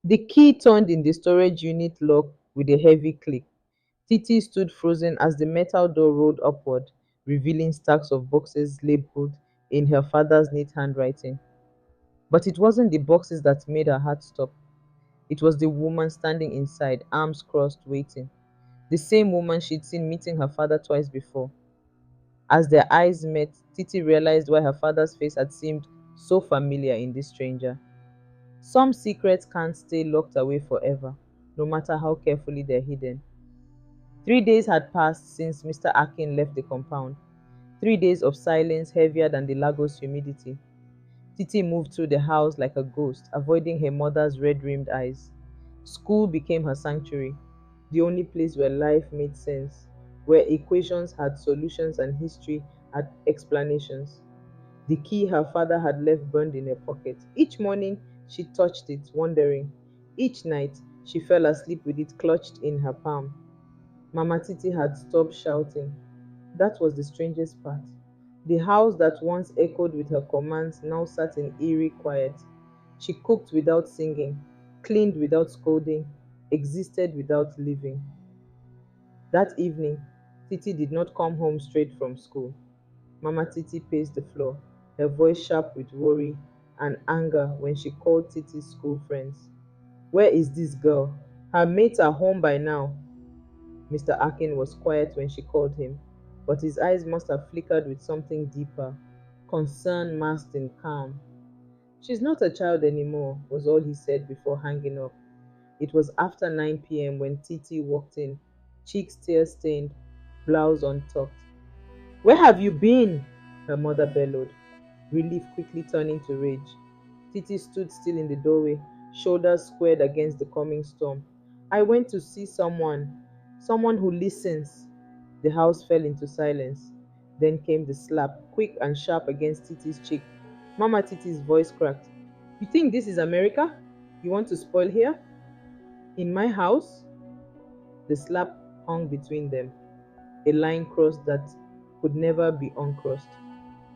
The key turned in the storage unit lock with a heavy click. Titi stood frozen as the metal door rolled upward, revealing stacks of boxes labeled in her father's neat handwriting. But it wasn't the boxes that made her heart stop. It was the woman standing inside, arms crossed, waiting. The same woman she'd seen meeting her father twice before. As their eyes met, Titi realized why her father's face had seemed so familiar in this stranger. Some secrets can't stay locked away forever, no matter how carefully they're hidden. 3 days had passed since Mr. Akin left the compound. 3 days of silence heavier than the Lagos humidity. Titi moved through the house like a ghost, avoiding her mother's red rimmed eyes. School became her sanctuary, the only place where life made sense, where equations had solutions and history had explanations. The key her father had left burned in her pocket. Each morning she touched it, wondering. Each night she fell asleep with it clutched in her palm. Mama Titi had stopped shouting. That was the strangest part. The house that once echoed with her commands now sat in eerie quiet. She cooked without singing, cleaned without scolding, existed without living. That evening, Titi did not come home straight from school. Mama Titi paced the floor, her voice sharp with worry and anger when she called Titi's school friends. Where is this girl? Her mates are home by now. Mr. Akin was quiet when she called him, but his eyes must have flickered with something deeper, concern masked in calm. She's not a child anymore, was all he said before hanging up. It was after 9 p.m. when Titi walked in, cheeks tear stained, blouse untucked. Where have you been? Her mother bellowed, relief quickly turning to rage. Titi stood still in the doorway, shoulders squared against the coming storm. I went to see someone who listens. The house fell into silence. Then came the slap, quick and sharp against Titi's cheek. Mama Titi's voice cracked. You think this is America? You want to spoil here? In my house? The slap hung between them, a line crossed that could never be uncrossed.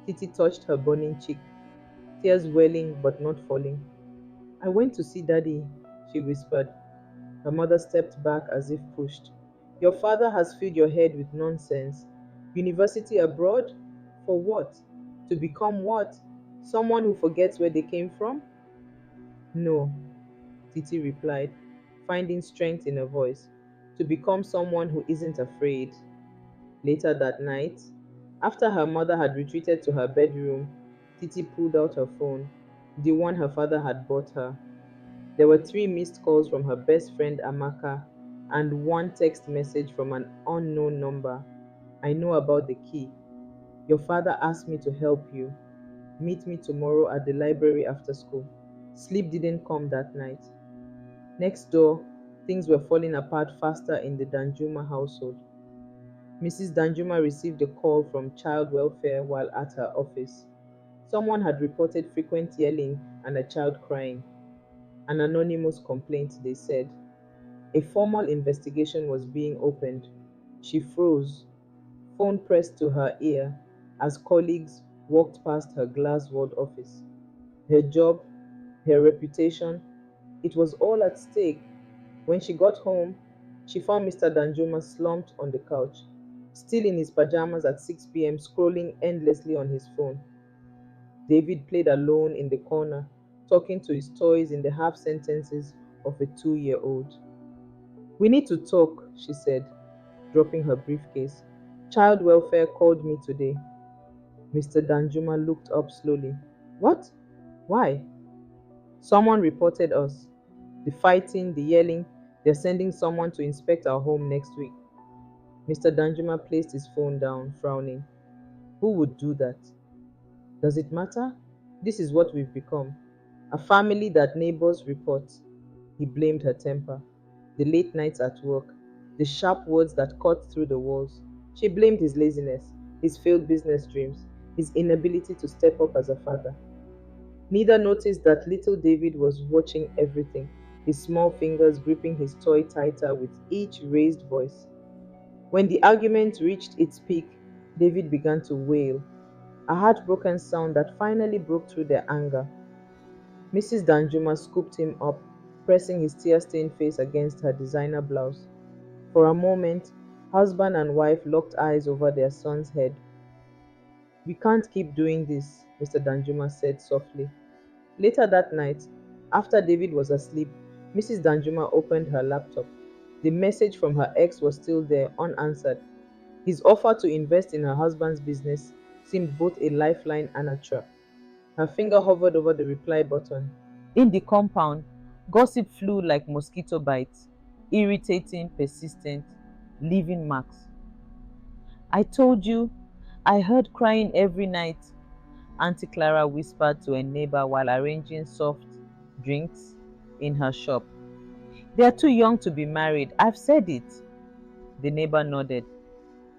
Titi touched her burning cheek, tears welling but not falling. I went to see Daddy, she whispered. Her mother stepped back as if pushed. Your father has filled your head with nonsense. University abroad? For what? To become what? Someone who forgets where they came from? No, Titi replied, finding strength in her voice. To become someone who isn't afraid. Later that night, after her mother had retreated to her bedroom, Titi pulled out her phone, the one her father had bought her. There were three missed calls from her best friend Amaka and one text message from an unknown number. I know about the key. Your father asked me to help you. Meet me tomorrow at the library after school. Sleep didn't come that night. Next door, things were falling apart faster in the Danjuma household. Mrs. Danjuma received a call from child welfare while at her office. Someone had reported frequent yelling and a child crying. An anonymous complaint, they said. A formal investigation was being opened. She froze, phone pressed to her ear, as colleagues walked past her glass-walled office. Her job, her reputation, it was all at stake. When she got home, she found Mr. Danjuma slumped on the couch, still in his pajamas at 6 p.m., scrolling endlessly on his phone. David played alone in the corner, talking to his toys in the half sentences of a 2-year-old. We need to talk, she said, dropping her briefcase. Child welfare called me today. Mr. Danjuma looked up slowly. What? Why? Someone reported us. The fighting, the yelling, they're sending someone to inspect our home next week. Mr. Danjuma placed his phone down, frowning. Who would do that? Does it matter? This is what we've become. A family that neighbors report. He blamed her temper, the late nights at work, the sharp words that cut through the walls. She blamed his laziness, his failed business dreams, his inability to step up as a father. Neither noticed that little David was watching everything, his small fingers gripping his toy tighter with each raised voice. When the argument reached its peak, David began to wail, a heartbroken sound that finally broke through their anger. Mrs. Danjuma scooped him up. pressing his tear-stained face against her designer blouse. For a moment, husband and wife locked eyes over their son's head. "We can't keep doing this," Mr. Danjuma said softly. Later that night, after David was asleep, Mrs. Danjuma opened her laptop. The message from her ex was still there, unanswered. His offer to invest in her husband's business seemed both a lifeline and a trap. Her finger hovered over the reply button. In the compound, gossip flew like mosquito bites, irritating, persistent, leaving marks. "I told you, I heard crying every night," Auntie Clara whispered to a neighbor while arranging soft drinks in her shop. "They are too young to be married. I've said it." The neighbor nodded.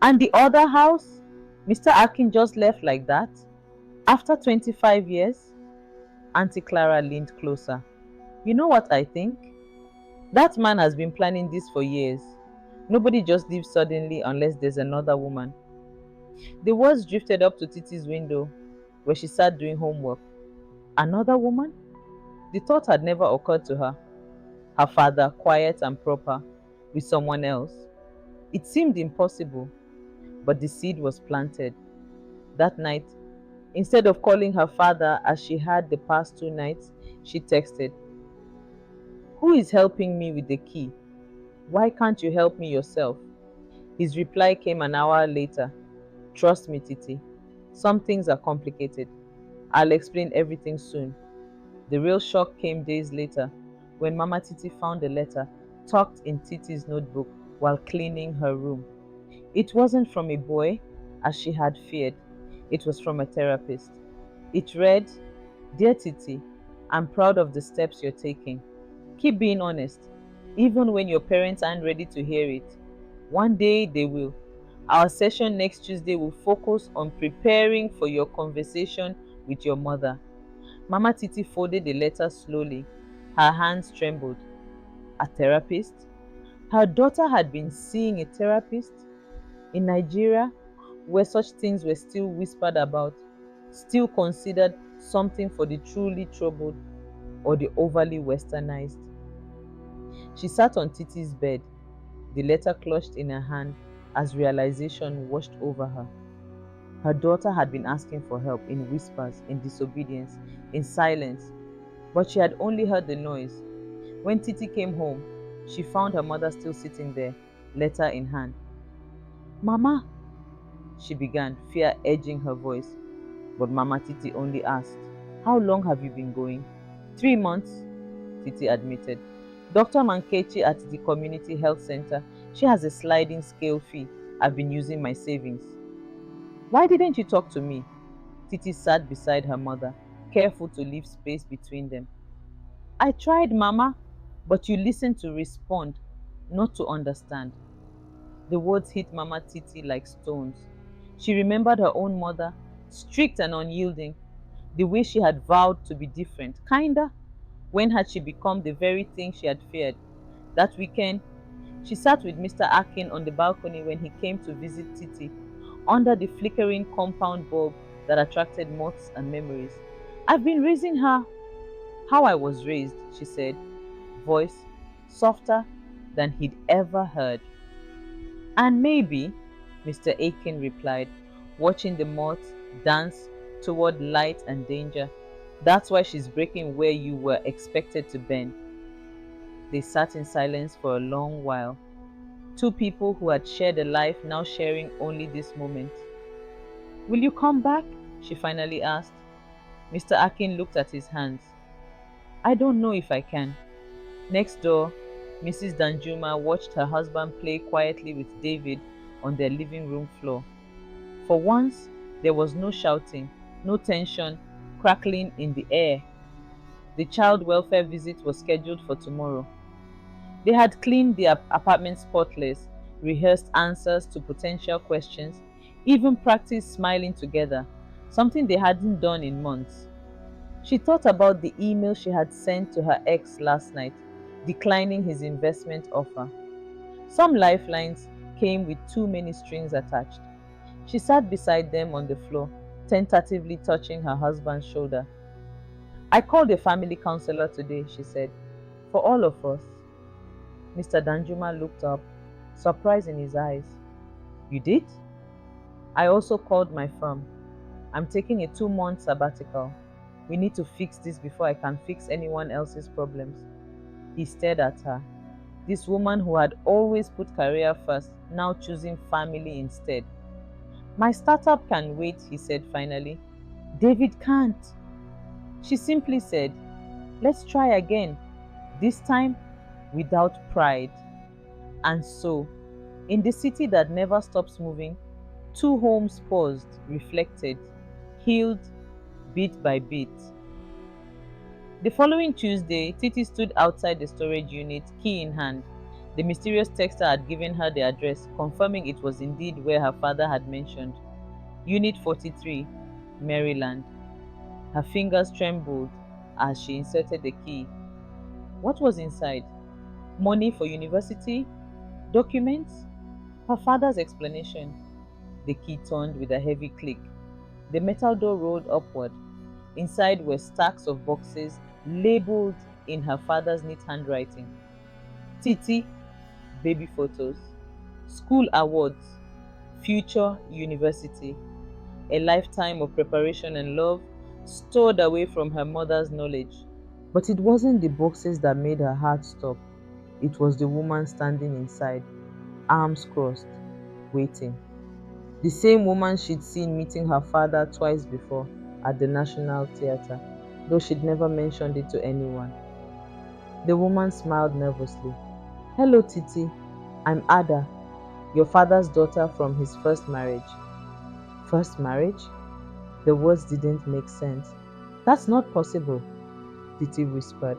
"And the other house? Mr. Akin just left like that? After 25 years? Auntie Clara leaned closer. "You know what I think? That man has been planning this for years. Nobody just leaves suddenly unless there's another woman." The words drifted up to Titi's window where she sat doing homework. Another woman? The thought had never occurred to her. Her father, quiet and proper, with someone else. It seemed impossible, but the seed was planted. That night, instead of calling her father as she had the past 2 nights, she texted, "Who is helping me with the key? Why can't you help me yourself?" His reply came an hour later. "Trust me, Titi. Some things are complicated. I'll explain everything soon." The real shock came days later when Mama Titi found a letter tucked in Titi's notebook while cleaning her room. It wasn't from a boy, as she had feared. It was from a therapist. It read, "Dear Titi, I'm proud of the steps you're taking. Keep being honest, even when your parents aren't ready to hear it. One day they will. Our session next Tuesday will focus on preparing for your conversation with your mother." Mama Titi folded the letter slowly. Her hands trembled. A therapist? Her daughter had been seeing a therapist? In Nigeria, where such things were still whispered about, still considered something for the truly troubled or the overly westernized. She sat on Titi's bed, the letter clutched in her hand as realization washed over her. Her daughter had been asking for help in whispers, in disobedience, in silence, but she had only heard the noise. When Titi came home, she found her mother still sitting there, letter in hand. "Mama," she began, fear edging her voice. But Mama Titi only asked, "How long have you been going?" "3 months," Titi admitted. "Dr. Mankechi at the community health center. She has a sliding scale fee. I've been using my savings." "Why didn't you talk to me?" Titi sat beside her mother, careful to leave space between them. "I tried, Mama, but you listened to respond, not to understand." The words hit Mama Titi like stones. She remembered her own mother, strict and unyielding, the way she had vowed to be different, kinder. When had she become the very thing she had feared? That weekend, she sat with Mr. Akin on the balcony when he came to visit Titi, under the flickering compound bulb that attracted moths and memories. "I've been raising her how I was raised," she said, voice softer than he'd ever heard. "And maybe," Mr. Aiken replied, watching the moths dance toward light and danger, "that's why she's breaking where you were expected to bend." They sat in silence for a long while. Two people who had shared a life now sharing only this moment. "Will you come back?" she finally asked. Mr. Akin looked at his hands. "I don't know if I can." Next door, Mrs. Danjuma watched her husband play quietly with David on their living room floor. For once, there was no shouting, no tension crackling in the air. The child welfare visit was scheduled for tomorrow. They had cleaned the apartment spotless, rehearsed answers to potential questions, even practiced smiling together, something they hadn't done in months. She thought about the email she had sent to her ex last night, declining his investment offer. Some lifelines came with too many strings attached. She sat beside them on the floor, tentatively touching her husband's shoulder. "I called a family counselor today," she said. For all of us. Mr. Danjuma looked up, surprise in his eyes. You did? I also called my firm. I'm taking a 2 month sabbatical. We need to fix this before I can fix anyone else's problems. He stared at her. This woman who had always put career first, now choosing family instead. My startup can wait, he said finally. David can't. She simply said, let's try again, this time without pride. And so, in the city that never stops moving, two homes paused, reflected, healed bit by bit. The following Tuesday, Titi stood outside the storage unit, key in hand. The mysterious texter had given her the address, confirming it was indeed where her father had mentioned. Unit 43, Maryland. Her fingers trembled as she inserted the key. What was inside? Money for university? Documents? Her father's explanation. The key turned with a heavy click. The metal door rolled upward. Inside were stacks of boxes labeled in her father's neat handwriting. Titi, baby photos, school awards, future university, a lifetime of preparation and love stored away from her mother's knowledge. But it wasn't the boxes that made her heart stop. It was the woman standing inside, arms crossed, waiting. The same woman she'd seen meeting her father twice before at the National Theatre, though she'd never mentioned it to anyone. The woman smiled nervously. Hello, Titi. I'm Ada, your father's daughter from his first marriage. First marriage? The words didn't make sense. That's not possible, Titi whispered.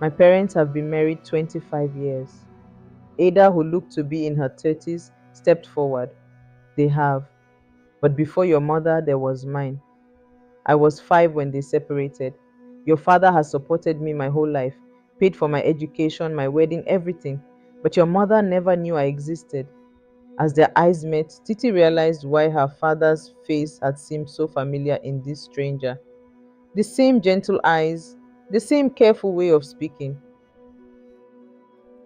My parents have been married 25 years. Ada, who looked to be in her 30s, stepped forward. They have. But before your mother, there was mine. I was 5 when they separated. Your father has supported me my whole life, paid for my education, my wedding, everything. But your mother never knew I existed. As their eyes met, Titi realized why her father's face had seemed so familiar in this stranger. The same gentle eyes, the same careful way of speaking.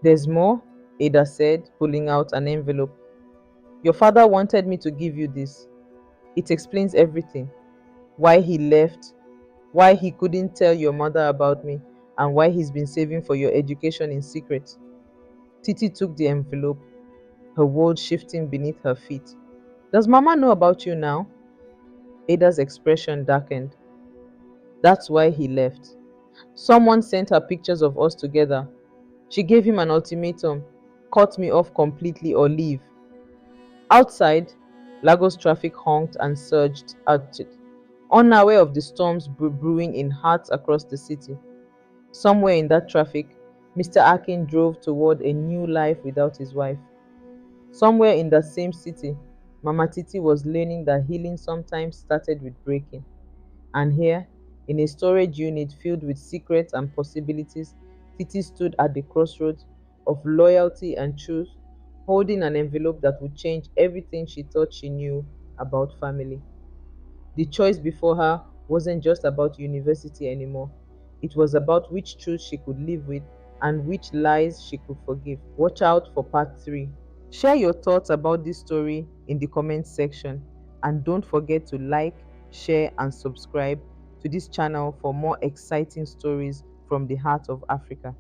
There's more, Ada said, pulling out an envelope. Your father wanted me to give you this. It explains everything. Why he left, why he couldn't tell your mother about me, and why he's been saving for your education in secret. Titi took the envelope, her world shifting beneath her feet. Does Mama know about you now? Ada's expression darkened. That's why he left. Someone sent her pictures of us together. She gave him an ultimatum: cut me off completely or leave. Outside, Lagos traffic honked and surged at it, unaware of the storms brewing in hearts across the city. Somewhere in that traffic, Mr. Akin drove toward a new life without his wife. Somewhere in that same city, Mama Titi was learning that healing sometimes started with breaking. And here, in a storage unit filled with secrets and possibilities, Titi stood at the crossroads of loyalty and truth, holding an envelope that would change everything she thought she knew about family. The choice before her wasn't just about university anymore. It was about which truth she could live with and which lies she could forgive. Watch out for part 3. Share your thoughts about this story in the comments section, and don't forget to like, share, and subscribe to this channel for more exciting stories from the heart of Africa.